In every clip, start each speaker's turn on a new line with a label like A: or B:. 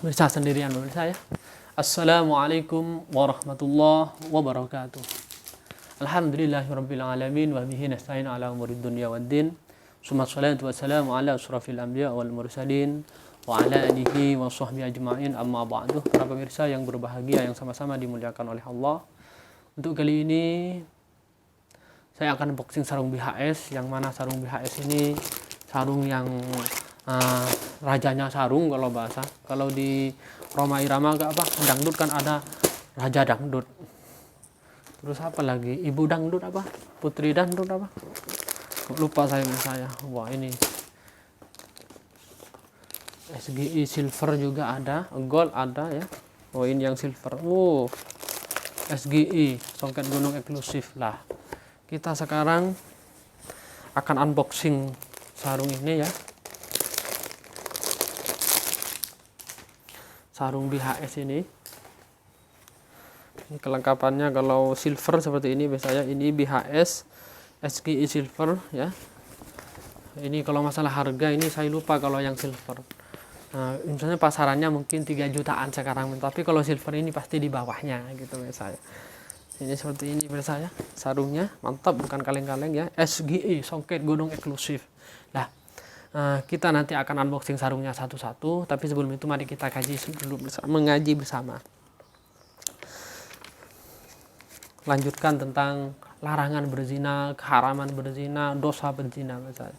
A: Bisa sendirian pemirsa ya. Assalamualaikum warahmatullahi wabarakatuh. Alhamdulillahirabbil alamin wa bihi nasta'in ala umurid dunya waddin. Shalatu wassalamu ala asyrafil anbiya wal mursalin wa ala alihi wa sahbihi ajma'in, amma ba'du. Para pemirsa yang berbahagia yang sama-sama dimuliakan oleh Allah. Untuk kali ini saya akan unboxing sarung BHS, yang mana sarung BHS ini sarung yang rajanya sarung kalau bahasa. Kalau di Roma Irama dangdut kan ada raja dangdut. Terus apa lagi? Ibu dangdut apa? Putri dangdut apa? Lupa saya. Wah, ini SGI silver juga ada, gold ada ya. Oh, ini yang silver. Oh, SGI songket gunung eksklusif lah. Kita sekarang akan unboxing sarung ini ya. Sarung BHS ini kelengkapannya. Kalau silver seperti ini biasanya, ini BHS SGI silver ya. Ini kalau masalah harga ini saya lupa kalau yang silver. Nah, misalnya pasarannya mungkin 3 jutaan sekarang, tapi kalau silver ini pasti di bawahnya gitu biasanya. Ini seperti ini biasanya sarungnya, mantap, bukan kaleng-kaleng ya. SGI songket gunung eksklusif. Nah, kita nanti akan unboxing sarungnya satu-satu, tapi sebelum itu mari kita kaji dulu mengaji bersama. Lanjutkan tentang larangan berzina, keharaman berzina, dosa berzina misalnya.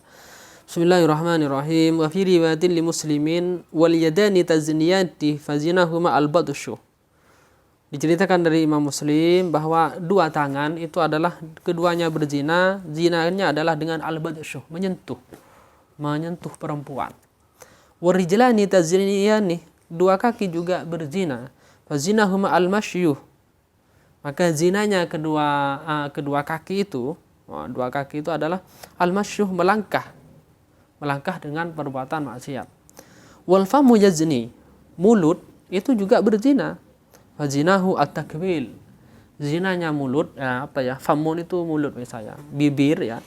A: Bismillahirrahmanirrahim. Wa fi riwayatin li muslimin wal yadani tazniyati fazinahuma al-batshu. Diceritakan dari Imam Muslim bahwa dua tangan itu adalah keduanya berzina, zinanya adalah dengan al-batshu, menyentuh perempuan. Warijlani tazniyani, dua kaki juga berzina. Fazinahuma al-masyu, maka zinanya kedua kaki itu, dua kaki itu adalah al-masyu, melangkah dengan perbuatan maksiat. Wal famu yazni, mulut itu juga berzina. Fazinahu at-takbil, zinanya mulut famun itu mulut misalnya, bibir ya.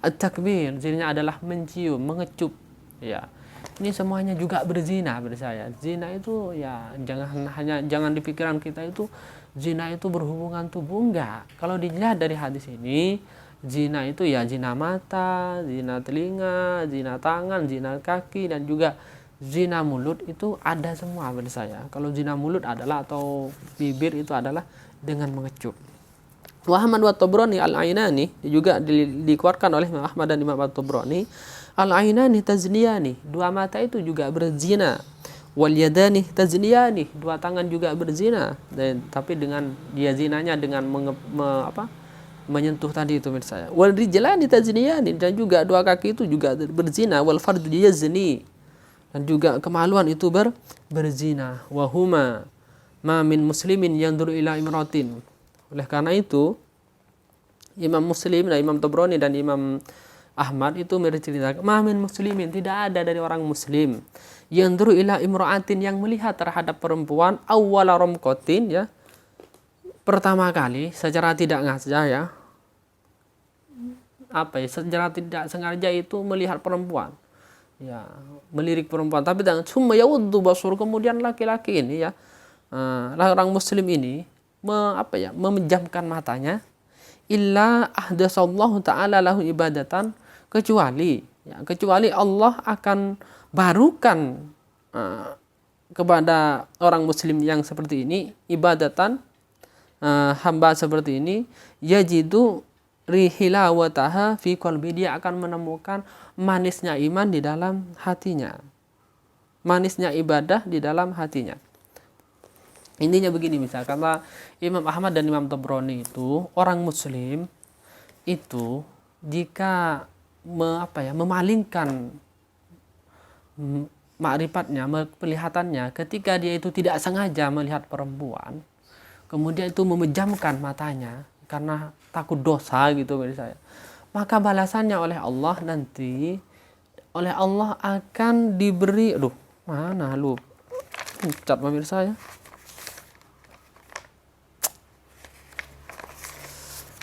A: At-takbir, zinanya adalah mencium, mengecup ya. Ini semuanya juga berzina saya. Zina itu ya jangan di pikiran kita itu zina itu berhubungan tubuh, enggak. Kalau dilihat dari hadis ini, zina itu ya zina mata, zina telinga, zina tangan, zina kaki, dan juga zina mulut itu ada semua saya. Kalau zina mulut adalah atau bibir itu adalah dengan mengecup. Wa Ahmad wa Tabrani al-Ainani, juga dikeluarkan oleh Imam Ahmad dan Imam Tabrani. Al-Ainani tazniyani, dua mata itu juga berzina. Wal yadani tazniyani, dua tangan juga berzina. Tapi dengan dia zinanya dengan menyentuh tadi itu misalnya. Wal rijlani tazniyani, dan juga dua kaki itu juga berzina. Wal fardu yazni, dan juga kemaluan itu berzina. Wa huma ma min muslimin yanzuru ila imratin. Oleh karena itu, Imam Muslim dan Imam Tabrani dan Imam Ahmad itu menceritakan, mamin muslimin, tidak ada dari orang muslim yang yanzuru ila imra'atin, yang melihat terhadap perempuan awwala romkotin ya, pertama kali secara tidak ngaca ya, secara tidak sengaja itu melihat perempuan ya, melirik perempuan, tapi dengan summa yawuddu basur, kemudian laki-laki ini ya, orang muslim ini memejamkan matanya, illa ahdatsallahu ta'ala lahu ibadatan, kecuali Allah akan barukan kepada orang muslim yang seperti ini ibadatan, hamba seperti ini, yajidu rihilawataha fi qalbi, dia akan menemukan manisnya iman di dalam hatinya, manisnya ibadah di dalam hatinya. Intinya begini, misalnya kata Imam Ahmad dan Imam Tabrani itu, orang muslim itu jika memalingkan makrifatnya, penglihatannya, ketika dia itu tidak sengaja melihat perempuan, kemudian itu memejamkan matanya karena takut dosa gitu saya, maka balasannya oleh Allah nanti, oleh Allah akan diberi, cat pemirsa ya.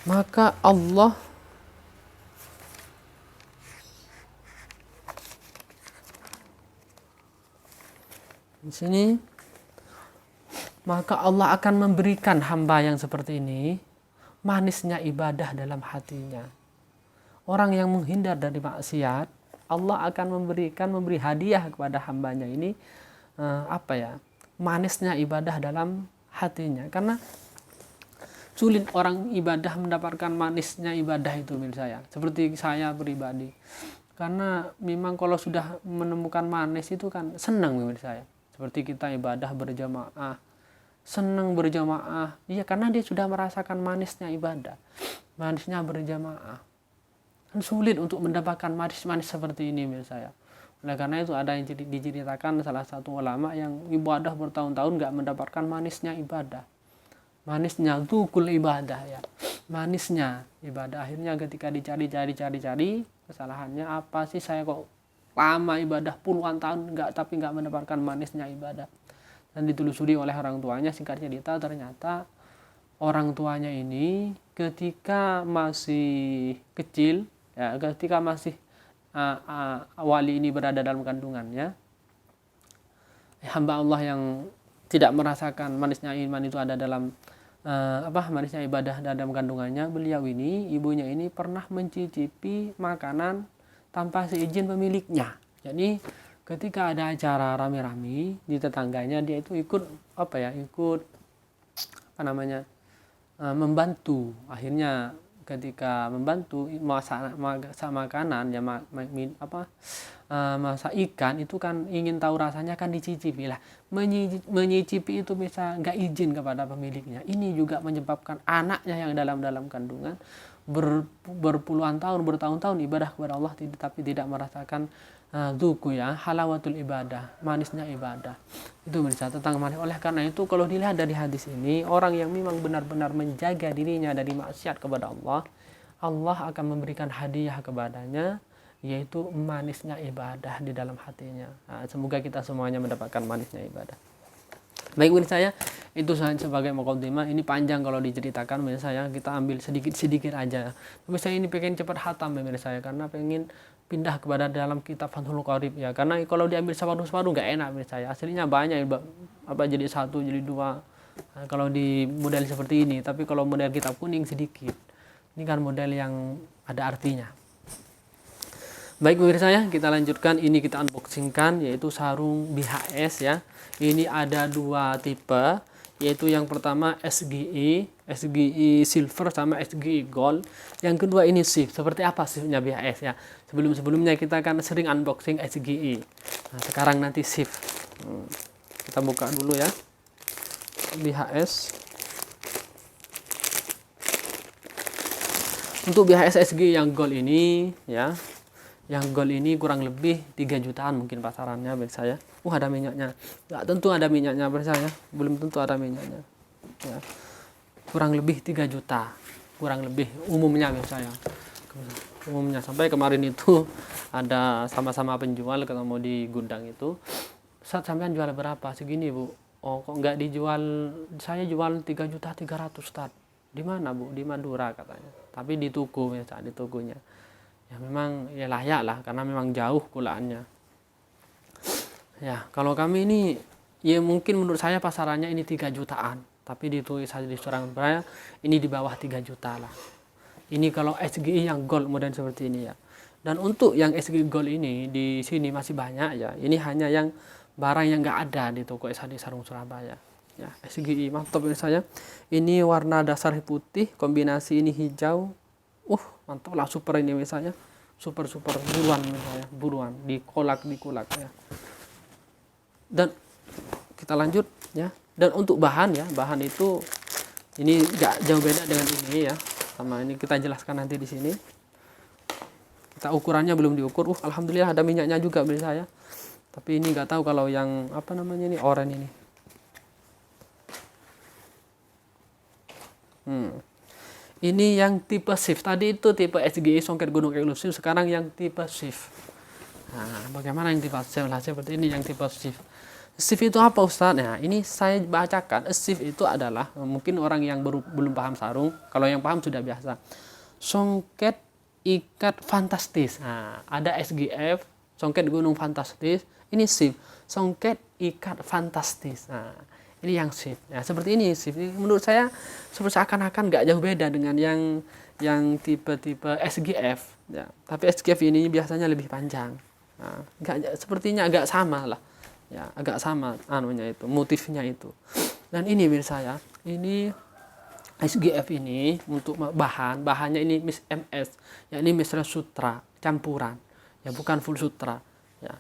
A: Maka Allah di sini maka Allah akan memberikan hamba yang seperti ini manisnya ibadah dalam hatinya. Orang yang menghindar dari maksiat, Allah akan memberi hadiah kepada hambanya ini manisnya ibadah dalam hatinya. Karena sulit orang ibadah mendapatkan manisnya ibadah itu menurut saya. Seperti saya pribadi. Karena memang kalau sudah menemukan manis itu kan senang menurut saya. Seperti kita ibadah berjamaah, senang berjamaah. Iya, karena dia sudah merasakan manisnya ibadah, manisnya berjamaah. Kan sulit untuk mendapatkan manis-manis seperti ini menurut saya. Oleh karena itu ada yang diceritakan salah satu ulama yang ibadah bertahun-tahun gak mendapatkan manisnya ibadah. Manisnya dzukul ibadah ya. Manisnya ibadah. Akhirnya ketika dicari kesalahannya apa sih, saya kok lama ibadah puluhan tahun tapi nggak mendapatkan manisnya ibadah. Dan ditelusuri oleh orang tuanya, singkat cerita ternyata orang tuanya ini ketika masih kecil ya, ketika masih wali ini berada dalam kandungannya, hamba Allah yang tidak merasakan manisnya iman itu ada dalam manisnya ibadah dalam kandungannya, beliau ini, ibunya ini pernah mencicipi makanan tanpa seizin pemiliknya. Jadi ketika ada acara rame-rame di tetangganya, dia itu ikut membantu. Akhirnya ketika membantu masak makanan ya, masak ikan itu kan ingin tahu rasanya kan dicicipi lah. Menyicipi itu bisa nggak izin kepada pemiliknya. Ini juga menyebabkan anaknya yang dalam kandungan berpuluhan tahun, bertahun-tahun ibadah kepada Allah tapi tidak merasakan dzuku ya, halawatul ibadah, manisnya ibadah. Itu berbicara tentang manis. Oleh karena itu kalau dilihat dari hadis ini, orang yang memang benar-benar menjaga dirinya dari maksiat kepada Allah, Allah akan memberikan hadiah kepadanya, yaitu manisnya ibadah di dalam hatinya. Semoga kita semuanya mendapatkan manisnya ibadah. Baik menurut saya itu sebagai muqaddimah. Ini panjang kalau diceritakan, menurut saya kita ambil sedikit aja. Tapi saya ini pengen cepat hatam menurut saya, karena pengen pindah kepada dalam kitab Fathul Qorib ya. Karena kalau diambil separuh-separuh nggak enak menurut saya. Aslinya banyak jadi satu, jadi dua. Kalau di model seperti ini, tapi kalau model kitab kuning sedikit. Ini kan model yang ada artinya. Baik pemirsa ya, kita lanjutkan. Ini kita unboxingkan, yaitu sarung BHS ya. Ini ada dua tipe, yaitu yang pertama SGI silver sama SGI gold. Yang kedua ini shift. Seperti apa shiftnya BHS ya? Sebelumnya kita kan sering unboxing SGI. Nah, sekarang nanti shift. Kita buka dulu ya. BHS. Untuk BHS SGI yang gold ini ya. Yang gold ini kurang lebih 3 jutaan mungkin pasarannya bagi saya. Ada minyaknya. Enggak tentu ada minyaknya bagi saya. Belum tentu ada minyaknya. Ya. Kurang lebih 3 juta. Kurang lebih umumnya bagi saya. Umumnya sampai kemarin itu ada sama-sama penjual ketemu di gudang itu. Ustaz, sampean jual berapa? Segini, Bu. Oh, kok enggak dijual? Saya jual 3.300.000, Ustaz. Di mana, Bu? Di Madura katanya. Tapi di toko ya, di tokonya. Ya memang ya layak lah, karena memang jauh pulaannya. Ya, kalau kami ini ya mungkin menurut saya pasarannya ini 3 jutaan, tapi ditulis saja di surang saya ini di bawah 3 juta lah. Ini kalau SGI yang gold model seperti ini ya. Dan untuk yang SGI gold ini di sini masih banyak ya. Ini hanya yang barang yang enggak ada di toko di Sarung Surabaya. Ya, SGI mantap ini saya. Ini warna dasar putih, kombinasi ini hijau. Mantap lah, super ini misalnya. Super buruan dikolak ya. Dan kita lanjut ya. Dan untuk bahan itu ini enggak jauh beda dengan ini ya. Sama ini kita jelaskan nanti di sini. Kita ukurannya belum diukur. Alhamdulillah ada minyaknya juga beli saya. Tapi ini enggak tahu kalau yang ini oranye ini. Ini yang tipe shift. Tadi itu tipe SGI songket gunung eksklusif. Sekarang yang tipe shift. Nah, bagaimana yang tipe shift? Seperti ini yang tipe shift. Shift itu apa, Ustaz? Nah, ini saya bacakan. Shift itu adalah, mungkin orang yang belum paham sarung. Kalau yang paham sudah biasa. Songket ikat fantastis. Nah, ada SGF, songket gunung fantastis. Ini shift. Songket ikat fantastis. Nah, Ini yang shift. Ya, seperti ini shift. Menurut saya seperti seakan-akan nggak jauh beda dengan yang tipe-tipe SGF. Ya, tapi SGF ini biasanya lebih panjang. Nah, sepertinya agak sama lah. Ya, agak sama anunya itu, motifnya itu. Dan ini menurut saya, ini SGF ini untuk bahannya ini MS, ya ini Mistral Sutra campuran, ya bukan full sutra. Ya,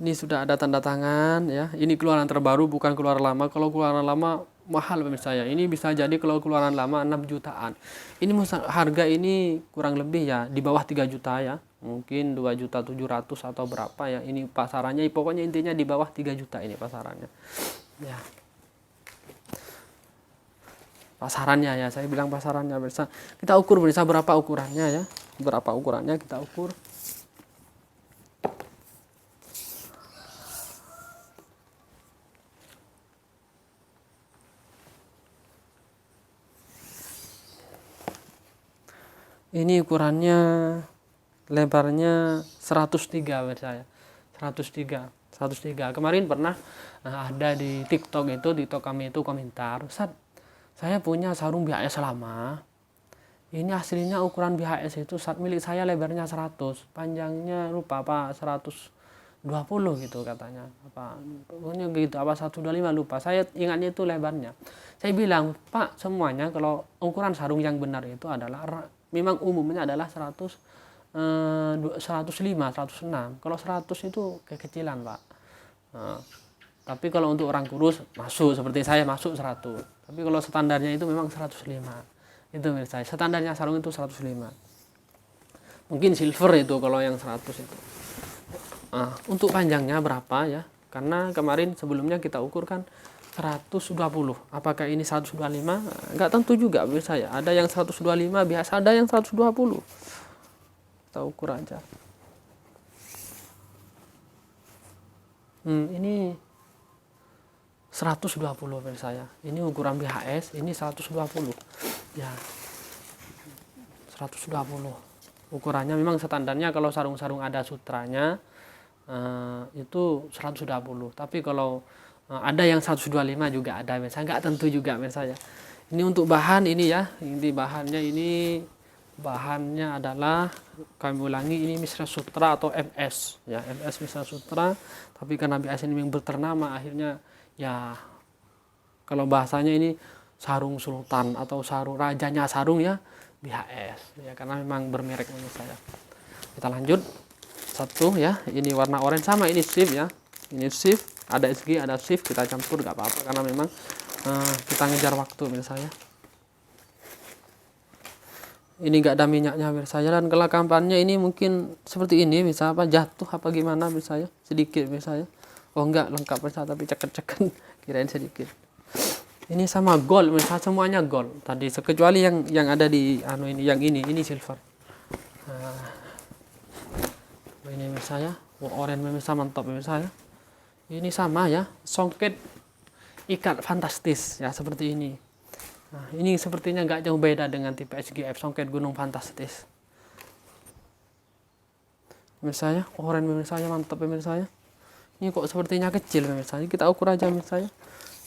A: ini sudah ada tanda tangan, ya. Ini keluaran terbaru, bukan keluaran lama. Kalau keluaran lama mahal pemirsa saya. Ini bisa jadi kalau keluaran lama 6 jutaan. Ini harga ini kurang lebih ya di bawah 3 juta ya. Mungkin 2.700.000 atau berapa ya. Ini pasarannya, pokoknya intinya di bawah 3 juta ini pasarannya. Ya. Pasarannya ya, saya bilang pasarannya pemirsa. Kita ukur pemirsa berapa ukurannya ya. Berapa ukurannya kita ukur. Ini ukurannya lebarnya 103 saya. 103. Kemarin pernah ada di TikTok kami itu komentar, "Ustaz, saya punya sarung BHS lama. Ini aslinya ukuran BHS itu saat milik saya lebarnya 100, panjangnya lupa apa 120 gitu katanya. Apa pokoknya gitu, apa 125 lupa. Saya ingatnya itu lebarnya." Saya bilang, "Pak, semuanya kalau ukuran sarung yang benar itu adalah memang umumnya adalah 105, 106. Kalau 100 itu kekecilan, Pak. Nah, tapi kalau untuk orang kurus masuk, seperti saya masuk 100. Tapi kalau standarnya itu memang 105. Itu menurut saya. Standarnya sarung itu 105. Mungkin silver itu kalau yang 100 itu. Nah, untuk panjangnya berapa ya? Karena kemarin sebelumnya kita ukur kan 120. Apakah ini 125? Enggak tentu juga menurut saya. Ada yang 125 biasa, ada yang 120. Kita ukur aja. Ini 120 menurut saya. Ini ukuran BHS, ini 120. Ya. 120. Ukurannya memang standarnya kalau sarung-sarung ada sutranya itu 120. Tapi kalau ada yang 125 juga ada, misalnya nggak tentu juga misalnya. Ini untuk bahan ini ya, ini bahannya adalah, kami ulangi, ini Mistral Sutra atau MS ya, MS Mistral Sutra. Tapi karena BHS ini memang berternama, akhirnya ya kalau bahasanya ini sarung sultan atau sarung rajanya sarung ya BHS ya, karena memang bermerek menurut saya. Kita lanjut satu ya, ini warna oranye sama, ini shift ya, ini shift. Ada SG, ada shift, kita campur gak apa-apa karena memang kita ngejar waktu menurut saya. Ini gak ada minyaknya menurut saya, dan kelakapannya ini mungkin seperti ini, bisa apa jatuh apa gimana menurut saya, sedikit menurut saya. Oh enggak lengkap menurut saya, tapi ceket-ceket kirain sedikit. Ini sama gold menurut saya, semuanya gold tadi, kecuali yang ada di yang ini silver. Ini menurut saya oranye menurut saya mantap menurut saya. Ini sama ya, songket ikat fantastis ya, seperti ini. Nah, ini sepertinya nggak jauh beda dengan tipe SGF, songket gunung fantastis. Menurut saya oranye menurut saya mantap menurut saya. Ini kok sepertinya kecil menurut saya. Kita ukur aja menurut saya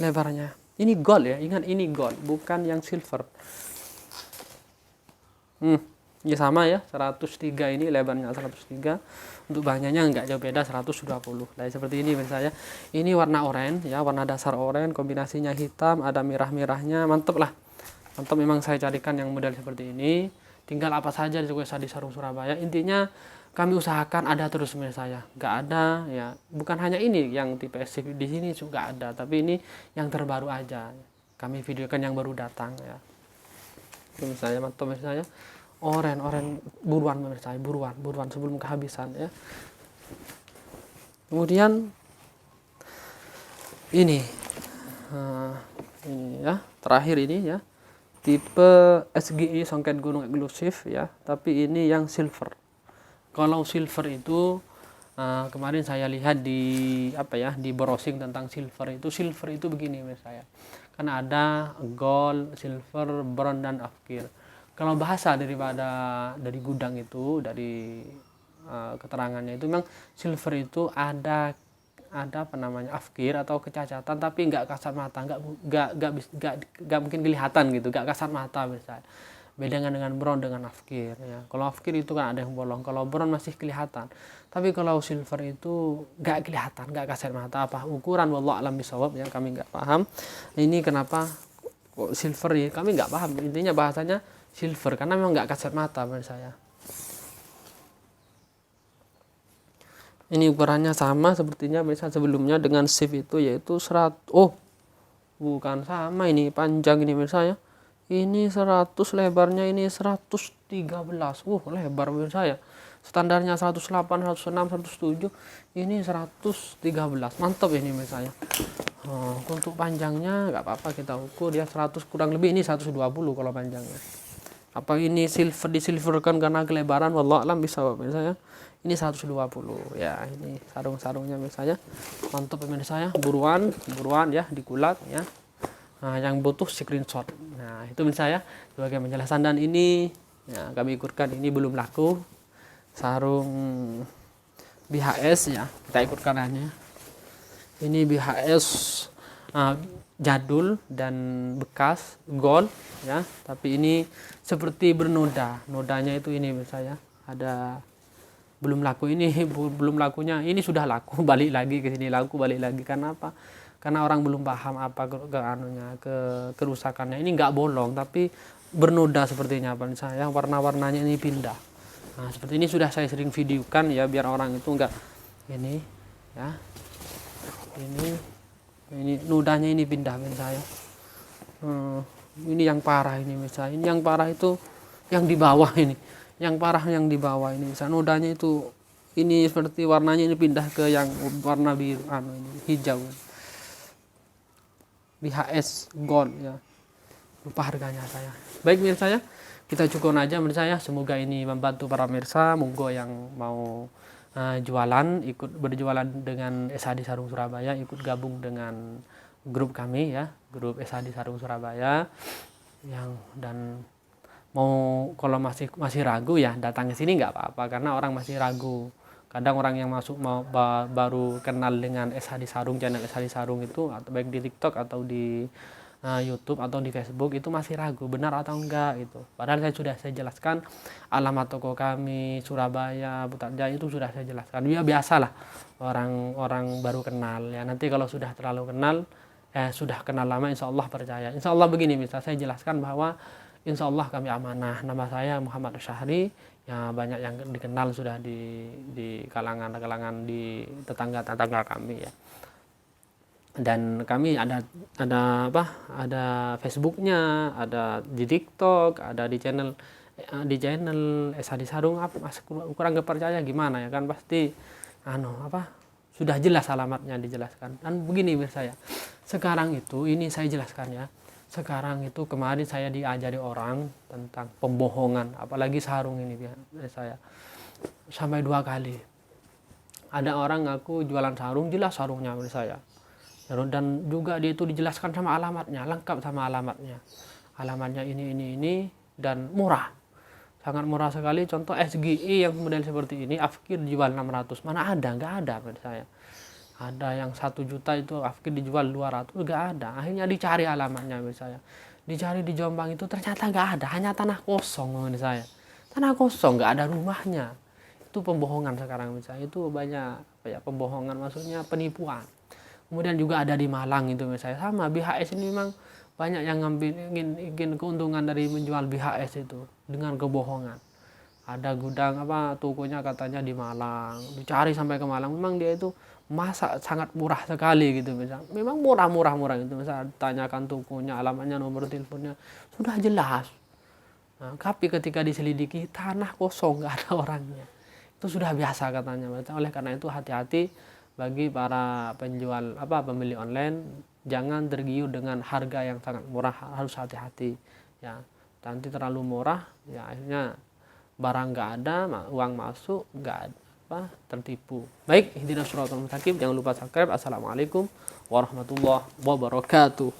A: lebarnya. Ini gold ya, ingat ini gold, bukan yang silver. Ini sama ya, 103 ini lebarnya 103. Untuk bahannya nggak jauh beda, 120. Nah, seperti ini menurut saya. Ini warna oranye ya, warna dasar oranye, kombinasinya hitam, ada merah-merahnya, mantep lah. Mantap, memang saya carikan yang model seperti ini. Tinggal apa saja juga di sarung Surabaya. Intinya kami usahakan ada terus menurut saya. Nggak ada ya, bukan hanya ini yang tipe SCP, di sini juga ada, tapi ini yang terbaru aja. Kami videokan yang baru datang ya. Itu menurut saya mantap menurut saya. Oranye buruan menurut saya, buruan sebelum kehabisan ya. Kemudian ini ya, terakhir ini ya, tipe SGI songket gunung eksklusif ya, tapi ini yang silver. Kalau silver itu kemarin saya lihat di di browsing tentang silver itu begini menurut saya. Kan ada gold, silver, bronze, dan afkir. Kalau bahasa dari gudang itu, dari keterangannya itu memang silver itu ada ada apa namanya afkir atau kecacatan tapi nggak kasat mata, nggak mungkin kelihatan gitu, nggak kasat mata misalnya. Beda dengan bron dengan afkir ya. Kalau afkir itu kan ada yang bolong, kalau bron masih kelihatan. Tapi kalau silver itu nggak kelihatan, nggak kasat mata. Apa ukuran wallahu alam bisawab ya, kami nggak paham. Ini kenapa kok silver ya, kami nggak paham. Intinya bahasanya silver karena memang nggak kasat mata menurut saya. Ini ukurannya sama sepertinya misal sebelumnya dengan shift itu yaitu 100. Oh, bukan sama, ini panjang ini misalnya. Ini 100, lebarnya ini 113. Lebar menurut saya. Standarnya 108, 106, 107. Ini 113. Mantap ini menurut saya. Untuk panjangnya nggak apa-apa kita ukur ya, 100 kurang lebih ini 120 kalau panjangnya. Apa ini disilverkan karena kelebaran? Wallahu alam bisawab menurut saya. Ini 120 ya, ini sarung-sarungnya misalnya. Mantap pemirsa saya. Buruan ya, dikulat ya. Nah, yang butuh screenshot. Nah, itu misalnya sebagai penjelasan. Dan ini ya, kami ikutkan, ini belum laku sarung BHS ya, kita ikutkan hanya. Ini BHS jadul dan bekas gold ya, tapi ini seperti bernoda. Nodanya itu ini misalnya ada belum laku, ini belum lakunya, ini sudah laku, balik lagi ke sini laku, balik lagi. Karena apa? Karena orang belum paham apa kerusakannya. Ini nggak bolong tapi bernoda sepertinya apa misalnya, warna-warnanya ini pindah. Nah, seperti ini sudah saya sering videokan ya, biar orang itu enggak ini ya. Ini nodanya ini pindah misalnya. Ini yang parah ini misalnya. Ini yang parah itu yang di bawah ini. Yang parah yang di bawah ini misalnya, nodanya itu ini seperti warnanya ini pindah ke yang warna biru ini hijau. BHS gold ya, lupa harganya saya. Baik mirsa ya, kita cukup aja mirsa ya. Semoga ini membantu para mirsa. Monggo yang mau jualan, ikut berjualan dengan SHD Sarung Surabaya, ikut gabung dengan grup kami ya, grup SHD Sarung Surabaya. Dan mau kalau masih ragu ya, datang ke sini nggak apa-apa karena orang masih ragu. Kadang orang yang masuk baru kenal dengan SHD Sarung, channel SHD Sarung itu, atau baik di TikTok atau di YouTube atau di Facebook, itu masih ragu benar atau enggak itu. Padahal saya jelaskan alamat toko kami Surabaya, Putrajaya itu sudah saya jelaskan. Ya biasalah orang baru kenal ya. Nanti kalau sudah terlalu kenal, sudah kenal lama, insya Allah percaya. Insya Allah begini, misal saya jelaskan bahwa insya Allah kami amanah. Nama saya Muhammad Syahri. Ya, banyak yang dikenal sudah di kalangan di tetangga kami ya. Dan kami ada Facebooknya, ada di TikTok, ada di channel SHD Sarung. Kurang percaya gimana ya kan, pasti sudah jelas alamatnya dijelaskan. Dan begini saya, sekarang itu ini saya jelaskan ya. Sekarang itu kemarin saya diajari orang tentang pembohongan, apalagi sarung ini saya sampai 2 kali. Ada orang ngaku jualan sarung, jelas sarungnya menurut saya. Dan juga dia itu dijelaskan sama alamatnya, lengkap sama alamatnya. Alamatnya ini dan murah. Sangat murah sekali. Contoh SGI yang model seperti ini, afkir dijual 600. Mana ada, enggak ada menurut saya. Ada yang 1 juta itu afkir dijual 200, enggak ada. Akhirnya dicari alamatnya menurut saya. Dicari di Jombang itu ternyata enggak ada, hanya tanah kosong menurut saya. Tanah kosong, enggak ada rumahnya. Itu pembohongan sekarang menurut saya. Itu banyak pembohongan, maksudnya penipuan. Kemudian juga ada di Malang itu menurut saya sama. BHS ini memang banyak yang ngambil ingin keuntungan dari menjual BHS itu dengan kebohongan. Ada gudang tokonya katanya di Malang, dicari sampai ke Malang. Memang dia itu masa sangat murah sekali gitu misal. Memang murah gitu misal, tanyakan tokonya, alamatnya, nomor teleponnya, sudah jelas. Nah, tapi ketika diselidiki tanah kosong, nggak ada orangnya. Itu sudah biasa katanya. Oleh karena itu hati-hati bagi para penjual pembeli online, jangan tergiur dengan harga yang sangat murah, harus hati-hati ya. Nanti terlalu murah ya, akhirnya barang nggak ada, uang masuk nggak ada, tertipu. Baik, ihdinas shiratal mustaqim. Jangan lupa subscribe. Assalamualaikum warahmatullahi wabarakatuh.